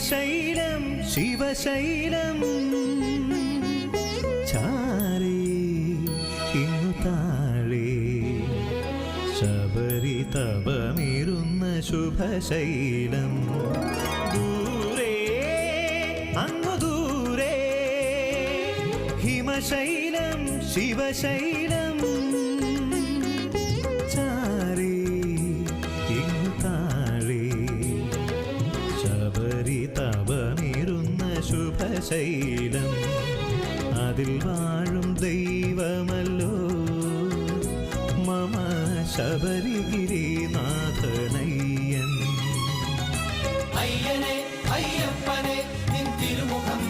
ഹിമശൈലം ശിവശൈലം ചാരേ ഇങ്ങു താഴേ ശബരി തപമേറുന്ന ശുഭശൈലം ദൂരേ അങ്ങു ദൂരേ ഹിമശൈലം ശിവശൈലം ചാരേ ഇങ്ങു താഴേ ശബരി തപമേറുന്ന ശുഭശൈലം അതിൽ വാഴും ദൈവമല്ലോ മമ ശബരിഗിരിനാഥനയ്യൻ. അയ്യനെ അയ്യപ്പനെ നിൻ തിരുമുഖം